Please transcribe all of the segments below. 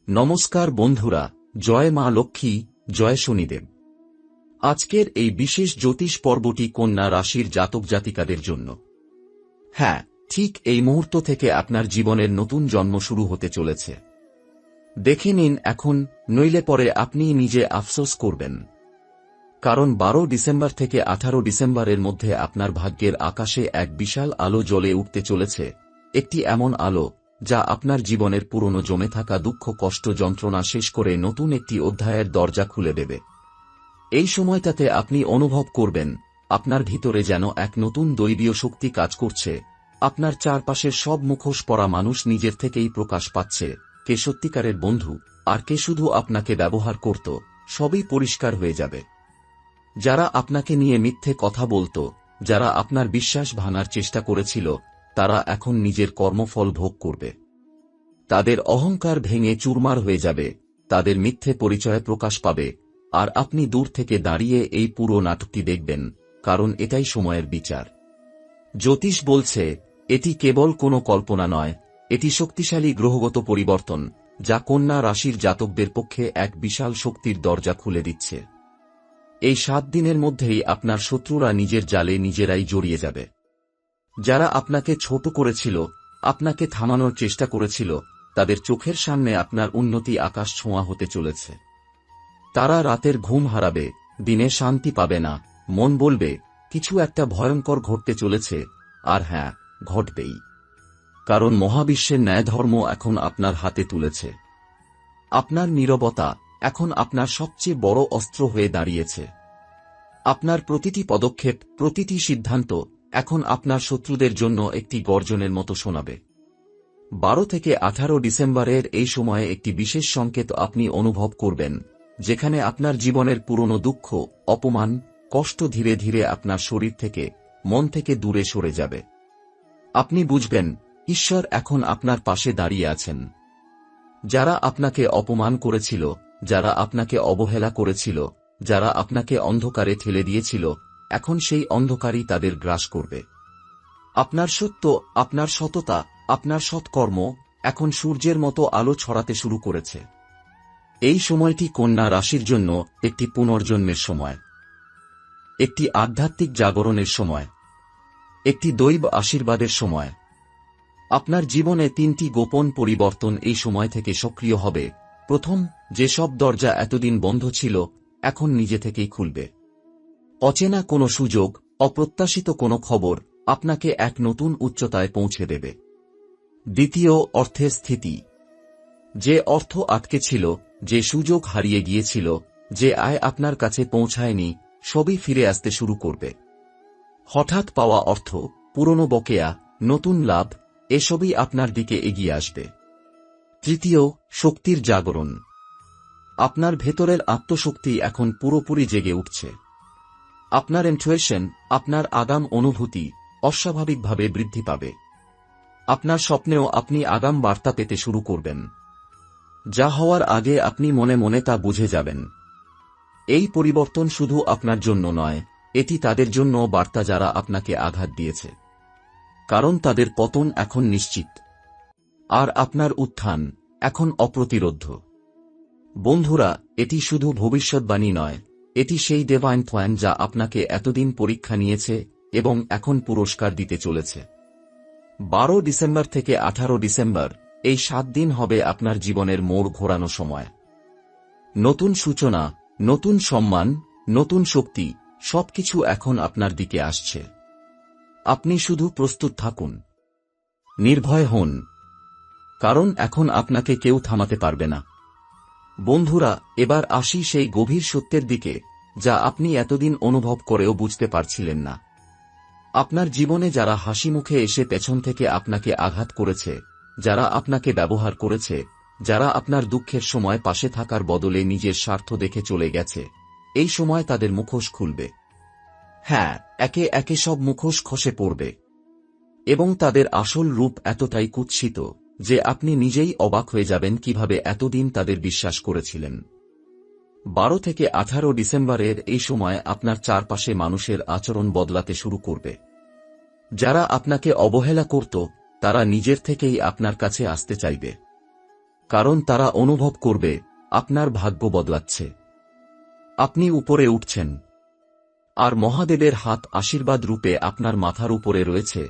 নমস্কার বন্ধুরা, জয় মা লক্ষ্মী, জয় শনিদেব। আজকের এই বিশেষ জ্যোতিষ পর্বটি কন্যা রাশির জাতক জাতিকাদের জন্য। হ্যাঁ, ঠিক এই মুহূর্ত থেকে আপনার জীবনের নতুন জন্ম শুরু হতে চলেছে। দেখে নিন এখন, নইলে পরে আপনি নিজে আফসোস করবেন। কারণ 12 ডিসেম্বর থেকে 18 ডিসেম্বরের মধ্যে আপনার ভাগ্যের আকাশে এক বিশাল আলো জ্বলে উঠতে চলেছে। একটি এমন আলো যা আপনার জীবনের পুরনো জমে থাকা দুঃখ, কষ্ট, যন্ত্রণা শেষ করে নতুন একটি অধ্যায়ের দরজা খুলে দেবে। এই সময়টাতে আপনি অনুভব করবেন আপনার ভিতরে যেন এক নতুন দৈবীয় শক্তি কাজ করছে। আপনার চারপাশের সব মুখোশ পরা মানুষ নিজের থেকেই প্রকাশ পাচ্ছে। কে সত্যিকারের বন্ধু আর কে শুধু আপনাকে ব্যবহার করত, সবই পরিষ্কার হয়ে যাবে। যারা আপনাকে নিয়ে মিথ্যে কথা বলত, যারা আপনার বিশ্বাস ভাঙার চেষ্টা করেছিল, তারা এখন নিজের কর্মফল ভোগ করবে। তাদের অহংকার ভেঙে চুরমার হয়ে যাবে, তাদের মিথ্যে পরিচয় প্রকাশ পাবে, আর আপনি দূর থেকে দাঁড়িয়ে এই পুরো নাটকটি দেখবেন, কারণ এটাই সময়ের বিচার। জ্যোতিষ বলছে এটি কেবল কোনো কল্পনা নয়, এটি শক্তিশালী গ্রহগত পরিবর্তন যা কন্যা রাশির জাতকদের পক্ষে এক বিশাল শক্তির দরজা খুলে দিচ্ছে। এই 7 দিনের মধ্যেই আপনার শত্রুরা নিজের জালে নিজেরাই জড়িয়ে যাবে। যারা আপনাকে ছোট করেছিল, আপনাকে থামানোর চেষ্টা করেছিল, তাদের চোখের সামনে আপনার উন্নতি আকাশ ছোঁয়া হতে চলেছে। তারা রাতের ঘুম হারাবে, দিনে শান্তি পাবে না, মন বলবে কিছু একটা ভয়ঙ্কর ঘটতে চলেছে। আর হ্যাঁ, ঘটবেই, কারণ মহাবিশ্বের ন্যায়ধর্ম এখন আপনার হাতে তুলেছে। আপনার নীরবতা এখন আপনার সবচেয়ে বড় অস্ত্র হয়ে দাঁড়িয়েছে। আপনার প্রতিটি পদক্ষেপ, প্রতিটি সিদ্ধান্ত এখন আপনার শত্রুদের জন্য একটি গর্জনের মতো শোনাবে। 12 থেকে 18 ডিসেম্বরের এই সময়ে একটি বিশেষ সংকেত আপনি অনুভব করবেন, যেখানে আপনার জীবনের পুরনো দুঃখ, অপমান, কষ্ট ধীরে ধীরে আপনার শরীর থেকে, মন থেকে দূরে সরে যাবে। আপনি বুঝবেন ঈশ্বর এখন আপনার পাশে দাঁড়িয়ে আছেন। যারা আপনাকে অপমান করেছিল, যারা আপনাকে অবহেলা করেছিল, যারা আপনাকে অন্ধকারে ঠেলে দিয়েছিল, এখন সেই অন্ধকারই তাদের গ্রাস করবে। আপনার সত্য, আপনার সততা, আপনার সৎকর্ম এখন সূর্যের মতো আলো ছড়াতে শুরু করেছে। এই সময়টি কন্যা রাশির জন্য একটি পুনর্জন্মের সময়, একটি আধ্যাত্মিক জাগরণের সময়, একটি দৈব আশীর্বাদের সময়। আপনার জীবনে 3টি গোপন পরিবর্তন এই সময় থেকে সক্রিয় হবে। প্রথম, যেসব দরজা এতদিন বন্ধ ছিল, এখন নিজে থেকেই খুলবে। অচেনা কোনো সুযোগ, অপ্রত্যাশিত কোনো খবর আপনাকে এক নতুন উচ্চতায় পৌঁছে দেবে। দ্বিতীয়, অর্থের স্থিতি। যে অর্থ আটকে ছিল, যে সুযোগ হারিয়ে গিয়েছিল, যে আয় আপনার কাছে পৌঁছায়নি, সবই ফিরে আসতে শুরু করবে। হঠাৎ পাওয়া অর্থ, পুরনো বকেয়া, নতুন লাভ, এসবই আপনার দিকে এগিয়ে আসবে। তৃতীয়, শক্তির জাগরণ। আপনার ভেতরের আত্মশক্তি এখন পুরোপুরি জেগে উঠছে। আপনার ইনটুইশন, আপনার আগাম অনুভূতি অস্বাভাবিকভাবে বৃদ্ধি পাবে। আপনার স্বপ্নেও আপনি আগাম বার্তা পেতে শুরু করবেন। যা হওয়ার আগে আপনি মনে মনে তা বুঝে যাবেন। এই পরিবর্তন শুধু আপনার জন্য নয়, এটি তাদের জন্য বার্তা যারা আপনাকে আঘাত দিয়েছে। কারণ তাদের পতন এখন নিশ্চিত, আর আপনার উত্থান এখন অপ্রতিরোধ্য। বন্ধুরা, এটি শুধু ভবিষ্যৎবাণী নয়, এটি সেই ডিভাইন প্ল্যান যা আপনাকে এতদিন পরীক্ষা নিয়েছে এবং এখন পুরস্কার দিতে চলেছে। 12 ডিসেম্বর থেকে 18 ডিসেম্বর, এই 7 দিন হবে আপনার জীবনের মোড় ঘোরানো সময়। নতুন সূচনা, নতুন সম্মান, নতুন শক্তি, সবকিছু এখন আপনার দিকে আসছে। আপনি শুধু প্রস্তুত থাকুন, নির্ভয় হন, কারণ এখন আপনাকে কেউ থামাতে পারবে না। বন্ধুরা, এবার আসি সেই গভীর সত্যের দিকে যা আপনি এতদিন অনুভব করেও বুঝতে পারছিলেন না। আপনার জীবনে যারা হাসি মুখে এসে পেছন থেকে আপনাকে আঘাত করেছে, যারা আপনাকে ব্যবহার করেছে, যারা আপনার দুঃখের সময় পাশে থাকার বদলে নিজের স্বার্থ দেখে চলে গেছে, এই সময় তাদের মুখোশ খুলবে। হ্যাঁ, একে একে সব মুখোশ খসে পড়বে, এবং তাদের আসল রূপ এতটাই কুৎসিত যে আপনি নিজেই অবাক হয়ে যাবেন কিভাবে এতদিন তাদের বিশ্বাস করেছিলেন। 12 থেকে 18 ডিসেম্বরের এই সময় আপনার চারপাশে মানুষের আচরণ বদলাতে শুরু করবে। যারা আপনাকে অবহেলা করত, তারা নিজের থেকেই আপনার কাছে আসতে চাইবে। কারণ তারা অনুভব করবে আপনার ভাগ্য বদলাচ্ছে, আপনি উপরে উঠছেন, আর মহাদেবের হাত আশীর্বাদ রূপে আপনার মাথার উপরে রয়েছে।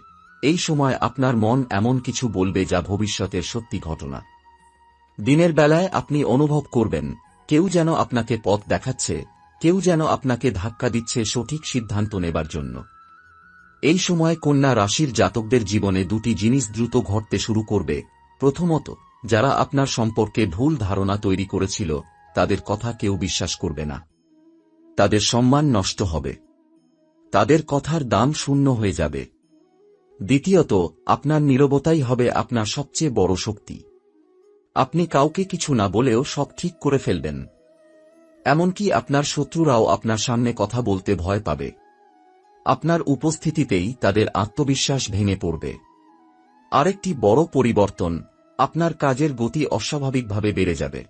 এই সময় আপনার মন এমন কিছু বলবে যা ভবিষ্যতের সত্যি ঘটনা। দিনের বেলায় আপনি অনুভব করবেন কেউ যেন আপনাকে পথ দেখাচ্ছে, কেউ যেন আপনাকে ধাক্কা দিচ্ছে সঠিক সিদ্ধান্ত নেবার জন্য। এই সময় কন্যা রাশির জাতকদের জীবনে দুটি জিনিস দ্রুত ঘটতে শুরু করবে। প্রথমত, যারা আপনার সম্পর্কে ভুল ধারণা তৈরি করেছিল তাদের কথা কেউ বিশ্বাস করবে না, তাদের সম্মান নষ্ট হবে, তাদের কথার দাম শূন্য হয়ে যাবে। দ্বিতীয়ত, আপনার নীরবতাই হবে আপনার সবচেয়ে বড় শক্তি। আপনি কাউকে কিছু না বলেও সব ঠিক করে ফেলবেন, এমনকি আপনার শত্রুরাও আপনার সামনে কথা বলতে ভয় পাবে। আপনার উপস্থিতিতেই তাদের আত্মবিশ্বাস ভেঙে পড়বে। আরেকটি বড় পরিবর্তন, আপনার কাজের গতি অস্বাভাবিকভাবে বেড়ে যাবে।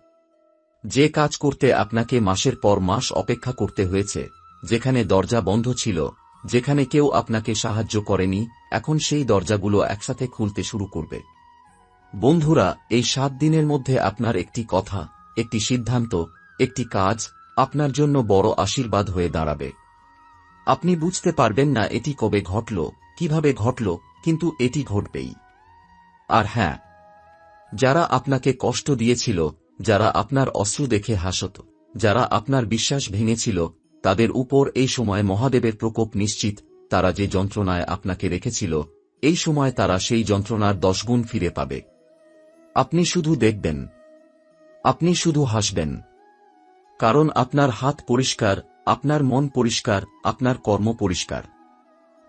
যে কাজ করতে আপনাকে মাসের পর মাস অপেক্ষা করতে হয়েছে, যেখানে দরজা বন্ধ ছিল, যেখানে কেউ আপনাকে সাহায্য করেনি, এখন সেই দরজাগুলো একসাথে খুলতে শুরু করবে। বন্ধুরা, এই 7 দিনের মধ্যে আপনার একটি কথা, একটি সিদ্ধান্ত, একটি কাজ আপনার জন্য বড় আশীর্বাদ হয়ে দাঁড়াবে। আপনি বুঝতে পারবেন না এটি কবে ঘটল, কিভাবে ঘটল, কিন্তু এটি ঘটবেই। আর হ্যাঁ, যারা আপনাকে কষ্ট দিয়েছিল, যারা আপনার অশ্রু দেখে হাসত, যারা আপনার বিশ্বাস ভেঙেছিল, তাদের উপর এই সময় মহাদেবের প্রকোপ নিশ্চিত। তারা যে যন্ত্রণায় আপনাকে রেখেছিল, এই সময় তারা সেই যন্ত্রণার 10 গুণ ফিরে পাবে। আপনি শুধু দেখবেন, আপনি শুধু হাসবেন, কারণ আপনার হাত পরিষ্কার, আপনার মন পরিষ্কার, আপনার কর্ম পরিষ্কার।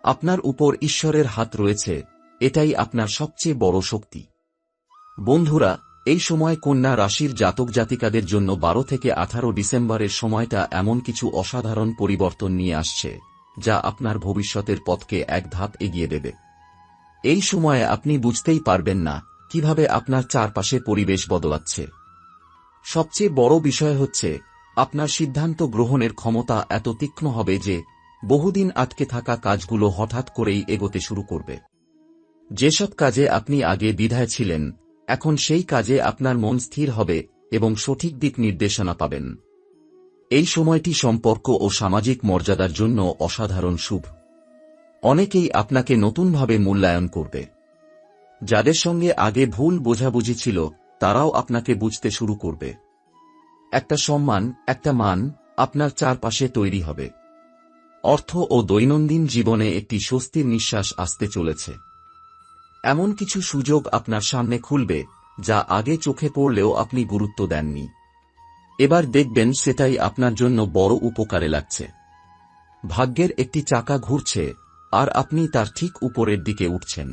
আপনার উপর ঈশ্বরের হাত রয়েছে, এটাই আপনার সবচেয়ে বড় শক্তি। বন্ধুরা, এই সময় কন্যা রাশির জাতক জাতিকাদের জন্য 12 থেকে 18 ডিসেম্বরের সময়টা এমন কিছু অসাধারণ পরিবর্তন নিয়ে আসছে, যা আপনার ভবিষ্যতের পথকে এক ধাপ এগিয়ে দেবে। এই সময়ে আপনি বুঝতেই পারবেন না কিভাবে আপনার চারপাশে পরিবেশ বদলাচ্ছে। সবচেয়ে বড় বিষয় হচ্ছে, আপনার সিদ্ধান্ত গ্রহণের ক্ষমতা এত তীক্ষ্ণ হবে যে বহুদিন আটকে থাকা কাজগুলো হঠাৎ করেই এগোতে শুরু করবে। যেসব কাজে আপনি আগে দ্বিধায় ছিলেন, এখন সেই কাজে আপনার মন স্থির হবে এবং সঠিক দিক নির্দেশনা পাবেন। এই সময়টি সম্পর্ক ও সামাজিক মর্যাদার জন্য অসাধারণ শুভ। অনেকেই আপনাকে নতুনভাবে মূল্যায়ন করবে। যাদের সঙ্গে আগে ভুল বোঝাবুঝি ছিল, তারাও আপনাকে বুঝতে শুরু করবে। একটা সম্মান, একটা মান আপনার চারপাশে তৈরি হবে। অর্থ ও দৈনন্দিন জীবনে একটি স্বস্তির নিঃশ্বাস আসতে চলেছে। এমন কিছু সুযোগ আপনার সামনে খুলবে যা আগে চোখে পড়লেও আপনি গুরুত্ব দেননি। এবার দেখবেন সেটাই আপনার জন্য বড় উপকারে লাগছে। ভাগ্যের একটি চাকা ঘুরছে, আর আপনি তার ঠিক উপরের দিকে উঠছেন।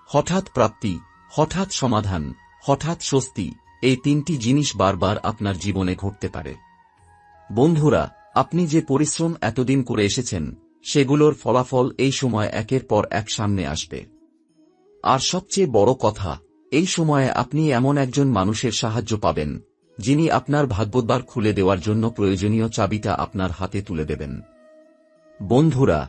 হঠাৎ প্রাপ্তি, হঠাৎ সমাধান, হঠাৎ স্বস্তি, এই 3টি জিনিস বারবার আপনার জীবনে ঘটতে পারে। বন্ধুরা, আপনি যে পরিশ্রম এতদিন করে এসেছেন, সেগুলোর ফলাফল এই সময় একের পর এক সামনে আসবে। আর সবচেয়ে বড় কথা, এই সময়ে আপনি এমন একজন মানুষের সাহায্য পাবেন, যিনি আপনার ভাগ্যদ্বার খুলে দেওয়ার জন্য প্রয়োজনীয় চাবিটা আপনার হাতে তুলে দেবেন। বন্ধুরা,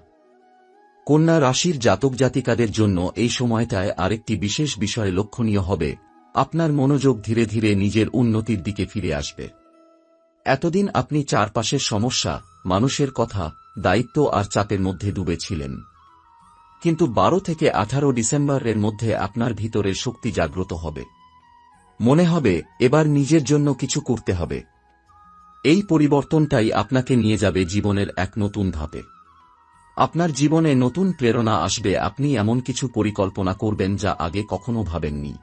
কন্যা রাশির জাতক জাতিকাদের জন্য এই সময়টায় আরেকটি বিশেষ বিষয় লক্ষণীয় হবে। আপনার মনোযোগ ধীরে ধীরে নিজের উন্নতির দিকে ফিরে আসবে। এতদিন আপনি চারপাশের সমস্যা, মানুষের কথা, দায়িত্ব আর চাপের মধ্যে ডুবে ছিলেন। কিন্তু 12 থেকে 18 ডিসেম্বরের মধ্যে আপনার ভিতরের শক্তি জাগ্রত হবে। মনে হবে এবার নিজের জন্য কিছু করতে হবে। এই পরিবর্তনটাই আপনাকে নিয়ে যাবে জীবনের এক নতুন ধাপে। আপনার জীবনে নতুন প্রেরণা আসবে। আপনি এমন কিছু পরিকল্পনা করবেন যা আগে কখনো ভাবেননি।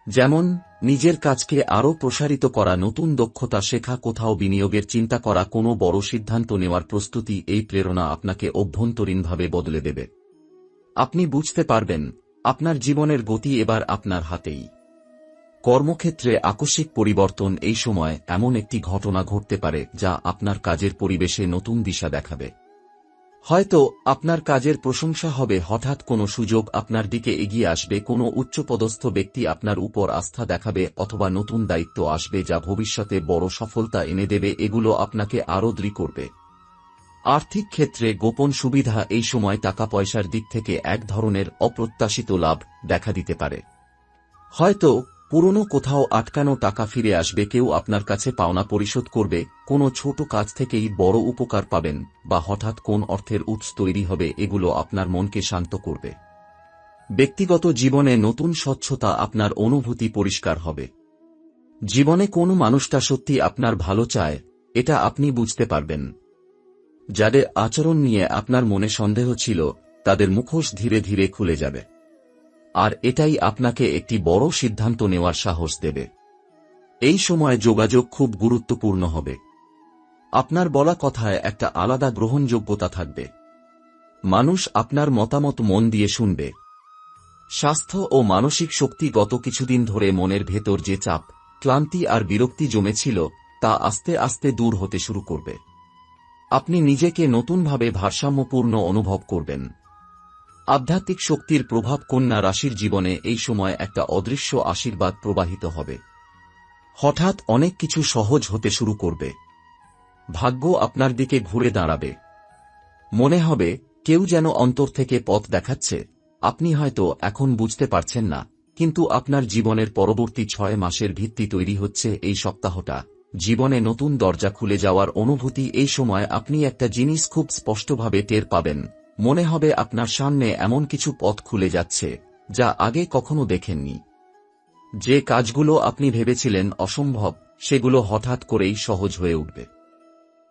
যেমন নিজের কাজকে আরও প্রসারিত করা, নতুন দক্ষতা শেখা, কোথাও বিনিয়োগের চিন্তা করা, কোনো বড় সিদ্ধান্ত নেওয়ার প্রস্তুতি। এই প্রেরণা আপনাকে অভ্যন্তরীণভাবে বদলে দেবে। আপনি বুঝতে পারবেন আপনার জীবনের গতি এবার আপনার হাতেই। কর্মক্ষেত্রে আকস্মিক পরিবর্তন, এই সময় এমন একটি ঘটনা ঘটতে পারে যা আপনার কাজের পরিবেশে নতুন দিশা দেখাবে। হয়তো আপনার কাজের প্রশংসা হবে, হঠাৎ কোনো সুযোগ আপনার দিকে এগিয়ে আসবে, কোনো উচ্চপদস্থ ব্যক্তি আপনার উপর আস্থা দেখাবে, অথবা নতুন দায়িত্ব আসবে যা ভবিষ্যতে বড় সফলতা এনে দেবে। এগুলো আপনাকে আরও দৃঢ় করবে। আর্থিক ক্ষেত্রে গোপন সুবিধা, এই সময় টাকা পয়সার দিক থেকে এক ধরনের অপ্রত্যাশিত লাভ দেখা দিতে পারে। হয়তো পুরনো কোথাও আটকানো টাকা ফিরে আসবে, কেউ আপনার কাছে পাওনা পরিশোধ করবে, কোনো ছোট কাজ থেকেই বড় উপকার পাবেন, বা হঠাৎ কোন অর্থের উৎস তৈরি হবে, এগুলো আপনার মনকে শান্ত করবে। ব্যক্তিগত জীবনে নতুন স্বচ্ছতা, আপনার অনুভূতি পরিষ্কার হবে। জীবনে কোন মানুষটা সত্যি আপনার ভালো চায়, এটা আপনি বুঝতে পারবেন। যাদের আচরণ নিয়ে আপনার মনে সন্দেহ ছিল, তাদের মুখোশ ধীরে ধীরে খুলে যাবে। আর এটাই আপনাকে একটি বড় সিদ্ধান্ত নেওয়ার সাহস দেবে। এই সময় যোগাযোগ খুব গুরুত্বপূর্ণ হবে। আপনার বলা কথায় একটা আলাদা গ্রহণযোগ্যতা থাকবে। মানুষ আপনার মতামত মন দিয়ে শুনবে। স্বাস্থ্য ও মানসিক শক্তি, গত কিছুদিন ধরে মনের ভেতর যে চাপ, ক্লান্তি আর বিরক্তি জমেছিল, তা আস্তে আস্তে দূর হতে শুরু করবে। আপনি নিজেকে নতুনভাবে ভারসাম্যপূর্ণ অনুভব করবেন। আধ্যাত্মিক শক্তির প্রভাব, কন্যা রাশির জীবনে এই সময় একটা অদৃশ্য আশীর্বাদ প্রবাহিত হবে। হঠাৎ অনেক কিছু সহজ হতে শুরু করবে। ভাগ্য আপনার দিকে ঘুরে দাঁড়াবে। মনে হবে কেউ যেন অন্তর থেকে পথ দেখাচ্ছে। আপনি হয়তো এখন বুঝতে পারছেন না, কিন্তু আপনার জীবনের পরবর্তী 6 মাসের ভিত্তি তৈরি হচ্ছে এই সপ্তাহটা। জীবনে নতুন দরজা খুলে যাওয়ার অনুভূতি। এই সময় আপনি একটা জিনিস খুব স্পষ্টভাবে টের পাবেন। মনে হবে আপনার সামনে এমন কিছু পথ খুলে যাচ্ছে, যা আগে কখনো দেখেননি। যে কাজগুলো আপনি ভেবেছিলেন অসম্ভব, সেগুলো হঠাৎ করেই সহজ হয়ে উঠবে।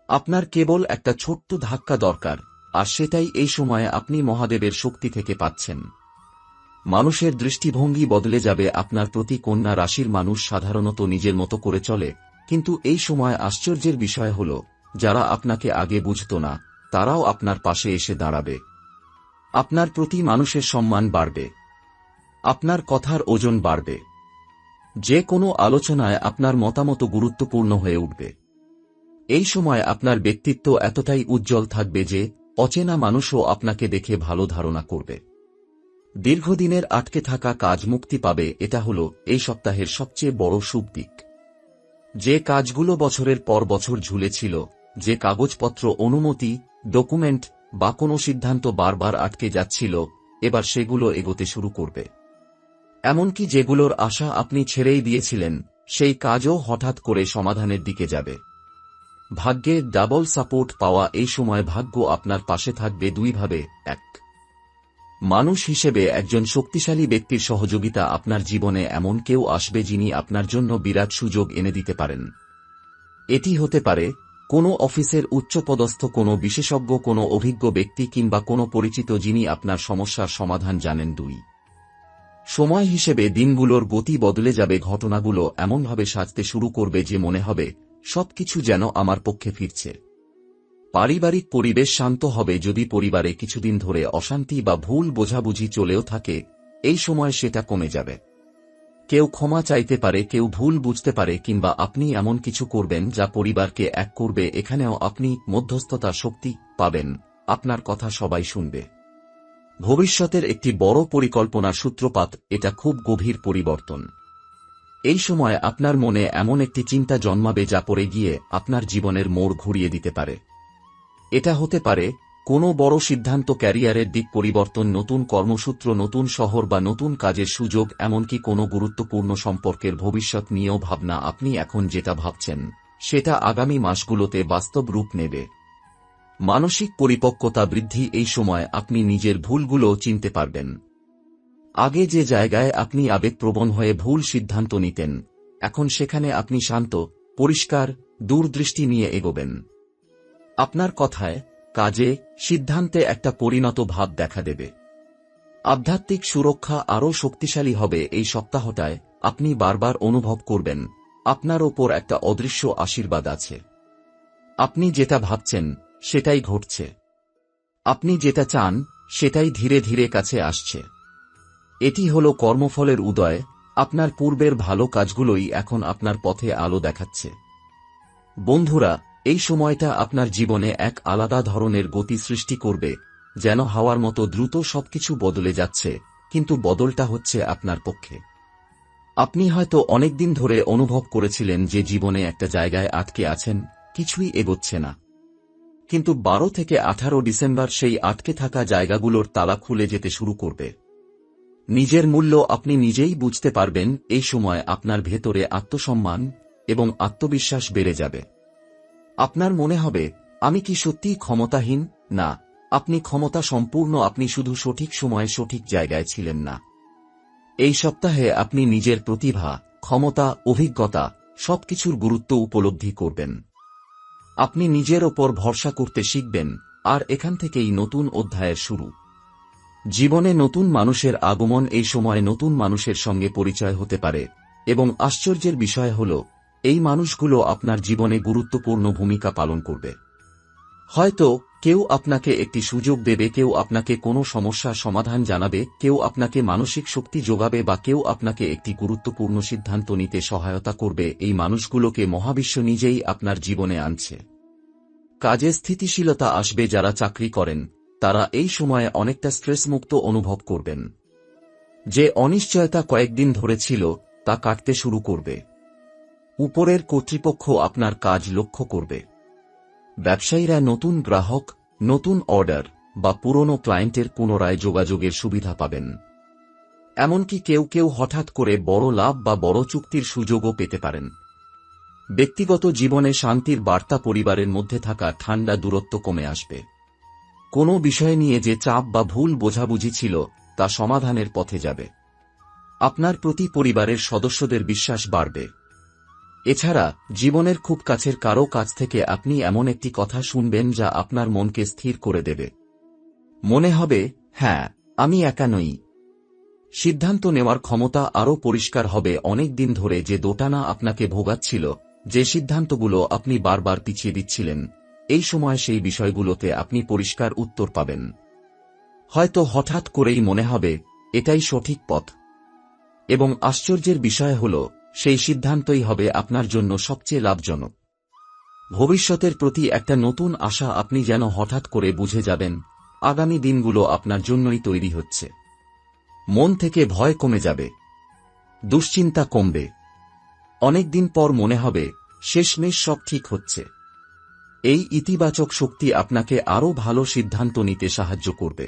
আপনার কেবল একটা ছোট্ট ধাক্কা দরকার, আর সেটাই এই সময়ে আপনি মহাদেবের শক্তি থেকে পাচ্ছেন। মানুষের দৃষ্টিভঙ্গি বদলে যাবে আপনার প্রতি। কন্যা রাশির মানুষ সাধারণত নিজের মতো করে চলে, কিন্তু এই সময় আশ্চর্যের বিষয় হল, যারা আপনাকে আগে বুঝত না, তারাও আপনার পাশে এসে দাঁড়াবে। আপনার প্রতি মানুষের সম্মান বাড়বে। আপনার কথার ওজন বাড়বে। যে কোনো আলোচনায় আপনার মতামত গুরুত্বপূর্ণ হয়ে উঠবে। এই সময় আপনার ব্যক্তিত্ব এতটাই উজ্জ্বল থাকবে যে অচেনা মানুষও আপনাকে দেখে ভালো ধারণা করবে। দীর্ঘদিনের আটকে থাকা কাজ মুক্তি পাবে। এটা হল এই সপ্তাহের সবচেয়ে বড় শুভ দিক। যে কাজগুলো বছরের পর বছর ঝুলেছিল, যে কাগজপত্র, অনুমতি, ডকুমেন্ট বা কোনো সিদ্ধান্ত বারবার আটকে যাচ্ছিল, এবার সেগুলো এগোতে শুরু করবে। এমনকি যেগুলোর আশা আপনি ছেড়েই দিয়েছিলেন, সেই কাজও হঠাৎ করে সমাধানের দিকে যাবে। ভাগ্যের ডাবল সাপোর্ট পাওয়া। এই সময় ভাগ্য আপনার পাশে থাকবে দুইভাবে। এক, মানুষ হিসেবে একজন শক্তিশালী ব্যক্তির সহযোগিতা। আপনার জীবনে এমন কেউ আসবে যিনি আপনার জন্য বিরাট সুযোগ এনে দিতে পারেন। এটি হতে পারে কোনো অফিসের উচ্চপদস্থ কোনো বিশেষজ্ঞ, কোনো অভিজ্ঞ ব্যক্তি, কিংবা কোনো পরিচিত যিনি আপনার সমস্যার সমাধান জানেন। দুই, সময় হিসেবে দিনগুলোর গতি বদলে যাবে। ঘটনাগুলো এমনভাবে সাজতে শুরু করবে যে মনে হবে সবকিছু যেন আমার পক্ষে ফিরছে। পারিবারিক পরিবেশ শান্ত হবে। যদি পরিবারে কিছুদিন ধরে অশান্তি বা ভুল বোঝাবুঝি চলেও থাকে, এই সময় সেটা কমে যাবে। কেউ ক্ষমা চাইতে পারে, কেউ ভুল বুঝতে পারে, কিংবা আপনি এমন কিছু করবেন যা পরিবারকে এক করবে। এখানেও আপনি মধ্যস্থতার শক্তি পাবেন। আপনার কথা সবাই শুনবে। ভবিষ্যতের একটি বড় পরিকল্পনার সূত্রপাত। এটা খুব গভীর পরিবর্তন। এই সময় আপনার মনে এমন একটি চিন্তা জন্মাবে যা পড়ে গিয়ে আপনার জীবনের মোড় ঘুরিয়ে দিতে পারে। এটা হতে পারে কোনো বড় সিদ্ধান্ত, ক্যারিয়ারের দিক পরিবর্তন, নতুন কর্মসূত্র, নতুন শহর বা নতুন কাজের সুযোগ, এমনকি কোনো গুরুত্বপূর্ণ সম্পর্কের ভবিষ্যৎ নিয়েও ভাবনা। আপনি এখন যেটা ভাবছেন, সেটা আগামী মাসগুলোতে বাস্তব রূপ নেবে। মানসিক পরিপক্কতা বৃদ্ধি। এই সময় আপনি নিজের ভুলগুলো চিনতে পারবেন। আগে যে জায়গায় আপনি আবেগপ্রবণ হয়ে ভুল সিদ্ধান্ত নিতেন, এখন সেখানে আপনি শান্ত, পরিষ্কার, দূরদৃষ্টি নিয়ে এগোবেন। আপনার কথায়, কাজে, সিদ্ধান্তে একটা পরিণত ভাব দেখা দেবে। আধ্যাত্মিক সুরক্ষা আরও শক্তিশালী হবে। এই সপ্তাহটায় আপনি বারবার অনুভব করবেন আপনার ওপর একটা অদৃশ্য আশীর্বাদ আছে। আপনি যেটা ভাবছেন সেটাই ঘটছে। আপনি যেটা চান সেটাই ধীরে ধীরে কাছে আসছে। এটি হল কর্মফলের উদয়। আপনার পূর্বের ভালো কাজগুলোই এখন আপনার পথে আলো দেখাচ্ছে। বন্ধুরা, এই সময়টা আপনার জীবনে এক আলাদা ধরনের গতি সৃষ্টি করবে, যেন হাওয়ার মতো দ্রুত সবকিছু বদলে যাচ্ছে, কিন্তু বদলটা হচ্ছে আপনার পক্ষে। আপনি হয়তো অনেকদিন ধরে অনুভব করেছিলেন যে জীবনে একটা জায়গায় আটকে আছেন, কিছুই এগোচ্ছে না। কিন্তু 12 থেকে 18 ডিসেম্বর সেই আটকে থাকা জায়গাগুলোর তালা খুলে যেতে শুরু করবে। নিজের মূল্য আপনি নিজেই বুঝতে পারবেন। এই সময় আপনার ভেতরে আত্মসম্মান এবং আত্মবিশ্বাস বেড়ে যাবে। আপনার মনে হবে, আমি কি সত্যিই ক্ষমতাহীন? না, আপনি ক্ষমতা সম্পূর্ণ, আপনি শুধু সঠিক সময়ে সঠিক জায়গায় ছিলেন না। এই সপ্তাহে আপনি নিজের প্রতিভা, ক্ষমতা, অভিজ্ঞতা সবকিছুর গুরুত্ব উপলব্ধি করবেন। আপনি নিজের ওপর ভরসা করতে শিখবেন, আর এখান থেকেই নতুন অধ্যায়ের শুরু। জীবনে নতুন মানুষের আগমন, এই সময় নতুন মানুষের সঙ্গে পরিচয় হতে পারে, এবং আশ্চর্যের বিষয় হল, এই মানুষগুলো আপনার জীবনে গুরুত্বপূর্ণ ভূমিকা পালন করবে। হয়তো কেউ আপনাকে একটি সুযোগ দেবে, কেউ আপনাকে কোনো সমস্যার সমাধান জানাবে, কেউ আপনাকে মানসিক শক্তি যোগাবে, বা কেউ আপনাকে একটি গুরুত্বপূর্ণ সিদ্ধান্ত নিতে সহায়তা করবে। এই মানুষগুলোকে মহাবিশ্ব নিজেই আপনার জীবনে আনছে। কাজে স্থিতিশীলতা আসবে। যারা চাকরি করেন তারা এই সময়ে অনেকটা স্ট্রেসমুক্ত অনুভব করবেন। যে অনিশ্চয়তা কয়েকদিন ধরে ছিল তা কাটতে শুরু করবে। উপরের কর্তৃপক্ষ আপনার কাজ লক্ষ্য করবে। ব্যবসায়ীরা নতুন গ্রাহক, নতুন অর্ডার বা পুরনো ক্লায়েন্টের পুনরায় যোগাযোগের সুবিধা পাবেন। এমনকি কেউ কেউ হঠাৎ করে বড় লাভ বা বড় চুক্তির সুযোগও পেতে পারেন। ব্যক্তিগত জীবনে শান্তির বার্তা, পরিবারের মধ্যে থাকা ঠান্ডা দূরত্ব কমে আসবে। কোনো বিষয় নিয়ে যে চাপ বা ভুল বোঝাবুঝি ছিল তা সমাধানের পথে যাবে। আপনার প্রতি পরিবারের সদস্যদের বিশ্বাস বাড়বে। এছাড়া জীবনের খুব কাছের কারো কাছ থেকে আপনি এমন একটি কথা শুনবেন যা আপনার মনকে স্থির করে দেবে। মনে হবে, হ্যাঁ, আমি একা নই। সিদ্ধান্ত নেওয়ার ক্ষমতা আরও পরিষ্কার হবে। অনেক দিন ধরে যে দোটানা আপনাকে ভোগাচ্ছিল, যে সিদ্ধান্তগুলো আপনি বারবার পিছিয়ে দিচ্ছিলেন, এই সময় সেই বিষয়গুলোতে আপনি পরিষ্কার উত্তর পাবেন। হয়তো হঠাৎ করেই মনে হবে এটাই সঠিক পথ, এবং আশ্চর্যের বিষয় হল সেই সিদ্ধান্তই হবে আপনার জন্য সবচেয়ে লাভজনক। ভবিষ্যতের প্রতি একটা নতুন আশা, আপনি যেন হঠাৎ করে বুঝে যাবেন আগামী দিনগুলো আপনার জন্যই তৈরি হচ্ছে। মন থেকে ভয় কমে যাবে, দুশ্চিন্তা কমবে। অনেকদিন পর মনে হবে শেষমেশ সব ঠিক হচ্ছে। এই ইতিবাচক শক্তি আপনাকে আরও ভালো সিদ্ধান্ত নিতে সাহায্য করবে।